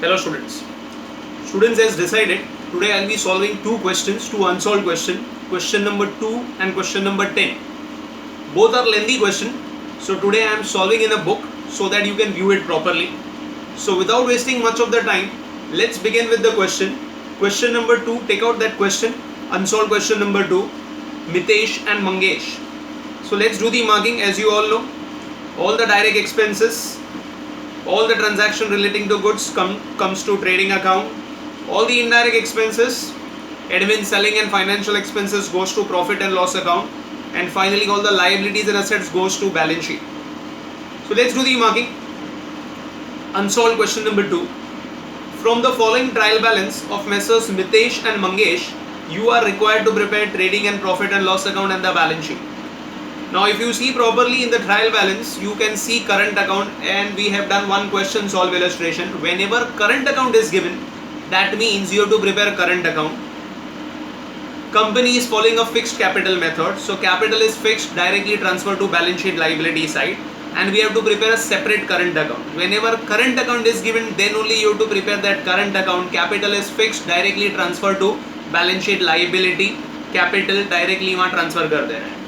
Hello students. Students, as decided, today I'll be solving two questions, two unsolved question. Question number 2 and question number 10. Both are lengthy question. So today I am solving in a book so that you can view it properly. So without wasting much of the time, let's begin with the question. Question number 2, take out that question. Unsolved question number 2, Mitesh and Mangesh. So let's do the marking. As you all know, all the direct expenses, all the transaction relating to goods comes to trading account. All the indirect expenses, admin, selling and financial expenses goes to profit and loss account, and finally all the liabilities and assets goes to balance sheet. So let's do the marking. Unsolved question number 2. From the following trial balance of Messrs Mitesh and Mangesh, you are required to prepare trading and profit and loss account and the balance sheet. Now if you see properly in the trial balance, you can see current account, and we have done one question solve illustration. Whenever current account is given, that means you have to prepare current account. Company is following a fixed capital method, so capital is fixed, directly transferred to balance sheet liability side, and we have to prepare a separate current account. Whenever current account is given, then only you have to prepare that current account. Capital is fixed, directly transferred to balance sheet liability, capital directly वहाँ transfer कर दे रहे हैं.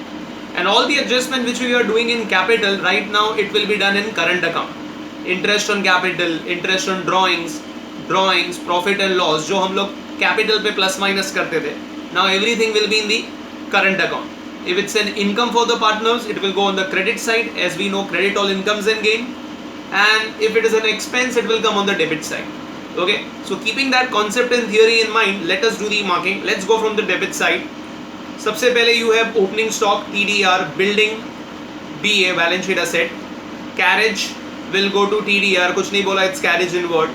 And all the adjustment which we are doing in capital right now, it will be done in current account. Interest on capital, interest on drawings, profit and loss, जो हम लोग capital पे plus minus करते थे, now everything will be in the current account. If it's an income for the partners, it will go on the credit side. As we know, credit all incomes and gain. And if it is an expense, it will come on the debit side. Okay, so keeping that concept and theory in mind, let us do the marking. Let's go from the debit side. सबसे पहले you have opening stock TDR, building BA, balance sheet asset, carriage will go to TDR, कुछ नहीं बोला, it's carriage inward.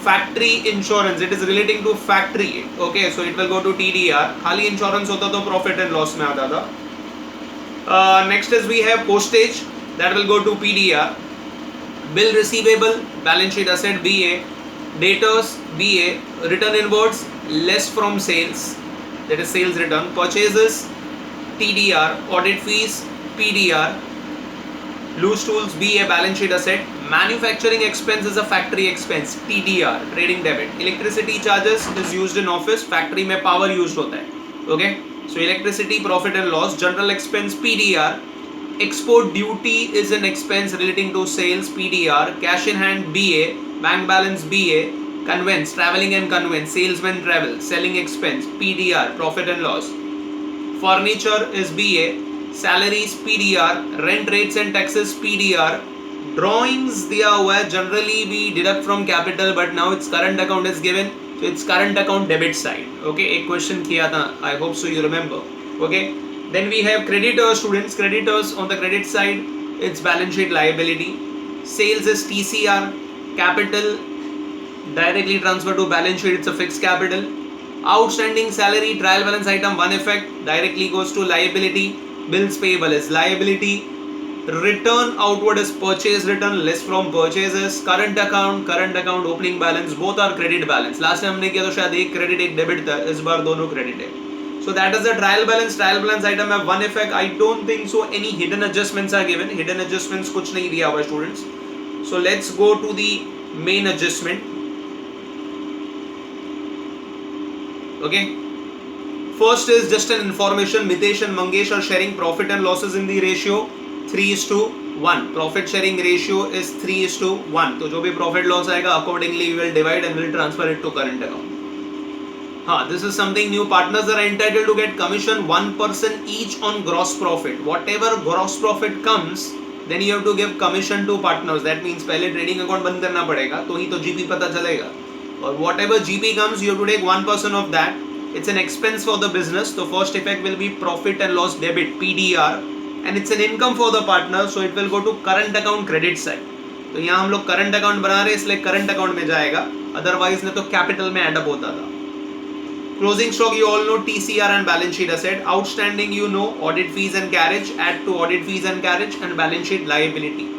Factory insurance, it is relating to factory, okay, so it will go to TDR. खाली insurance होता तो profit and loss में आता था. Next is we have postage, that will go to PDR. Bill receivable, balance sheet asset BA. Debtors BA. Return inwards, less from sales, that is sales return. Purchases TDR. Audit fees PDR. Loose tools BA, balance sheet asset. Manufacturing expense is a factory expense, TDR, trading debit. Electricity charges is used in office, factory में power used होता है. Okay, so electricity, profit and loss. General expense PDR. Export duty is an expense relating to sales, PDR. Cash in hand BA. Bank balance BA. Conveyance, traveling and conveyance, salesman travel, selling expense PDR, profit and loss. Furniture is BA. Salaries PDR. Rent rates and taxes PDR. Drawings दिया हुआ है, generally we deduct from capital, but now its current account is given, so it's current account debit side. Okay, एक question किया था, I hope so you remember. Okay, then we have creditors, students. Creditors on the credit side, it's balance sheet liability. Sales is TCR. Capital directly transferred to balance sheet, it's a fixed capital. Outstanding salary, trial balance item, one effect, directly goes to liability. Bills payable is liability. Return outward is purchase return, less from purchases. Current account opening balance, both are credit balance. Last time हमने किया तो शायद एक credit एक debit था, इस बार दोनों credit है. So that is the trial balance item have one effect. I don't think so any hidden adjustments are given. Hidden adjustments कुछ नहीं दिया हुआ students. So let's go to the main adjustment. Okay, first is just an information. Mitesh and Mangesh are sharing profit and losses in the ratio 3:1. Profit sharing ratio is 3:1. तो जो भी profit loss आएगा, accordingly we will divide and will transfer it to current account. हाँ, this is something new. Partners are entitled to get commission 1% each on gross profit. Whatever gross profit comes, then you have to give commission to partners. That means पहले trading account बंद करना पड़ेगा, तो ही तो GP पता चलेगा. Or whatever GP comes, you have to take 1% of that. It's an expense for the business. The first effect will be profit and loss debit PDR, and it's an income for the partner, so it will go to current account credit side. तो यहाँ हम लोग current account बना रहे हैं, इसलिए current account में जाएगा. Otherwise ने तो capital में add up होता था. Closing stock you all know, TCR and balance sheet asset. Outstanding you know, audit fees and carriage. Add to audit fees and carriage and balance sheet liability.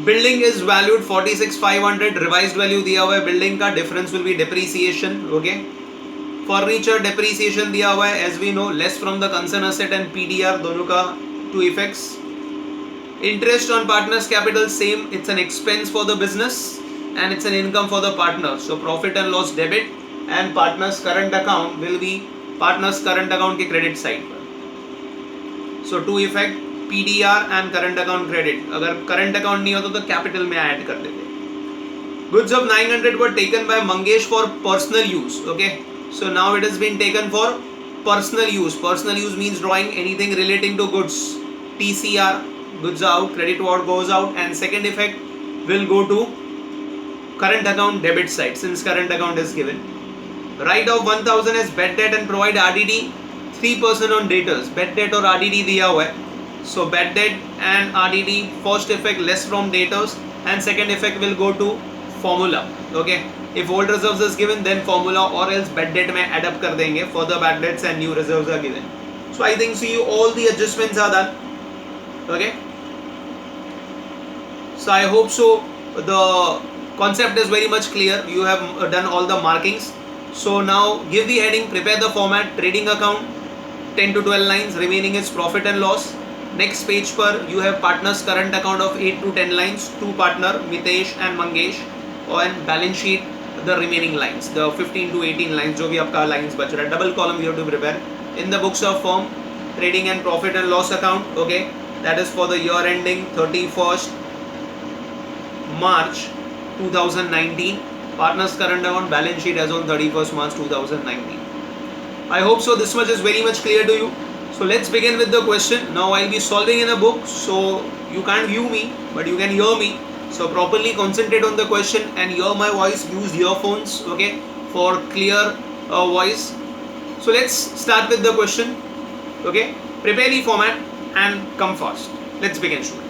Building is valued 46,500. Revised value दिया हुआ है building का. Difference will be depreciation. Okay. Furniture depreciation दिया हुआ है, as we know, less from the concern asset and PDR, दोनों का two effects. Interest on partners capital same, it's an expense for the business. and it's an income for the partner. So profit and loss debit and partner's current account will be partner's current account के credit side पर. So to effect PDR and current account credit. अगर current account नहीं होता तो capital में add कर देते. Goods of 900 were taken by Mangesh for personal use. Okay, so now it has been taken for personal use. Personal use means drawing anything relating to goods. TCR, goods out, credit what goes out, and second effect will go to current account debit side since current account is given. Write off 1000 as bad debt and provide RDD 3% on debtors. Bad debt और RDD दिया हुआ है. So bad debt and RDD first effect less from debtors and second effect will go to formula. Okay, if old reserves is given then formula or else bad debt में add up कर देंगे. Further bad debts and new reserves are given. So I think see all the adjustments are done. Okay, so I hope so the concept is very much clear. You have done all the markings. So now give the heading, prepare the format, trading account 10 to 12 lines, remaining is profit and loss. Next page पर you have partners current account of 8 to 10 lines, two partner Mitesh and Mangesh, and balance sheet the remaining lines, the 15 to 18 lines जो भी आपका lines बच रहा है. Double column you have to prepare. In the books of firm, trading and profit and loss account, okay, that is for the year ending 31st March 2019. Partners current account balance sheet as on 31st March 2019. I hope so this much is very much clear to you. So let's begin with the question. Now I'll be solving in a book, so you can't view me but you can hear me. So properly concentrate on the question and hear my voice. Use earphones, okay, for clear voice. So let's start with the question. Okay, prepare the format and come fast. Let's begin, students.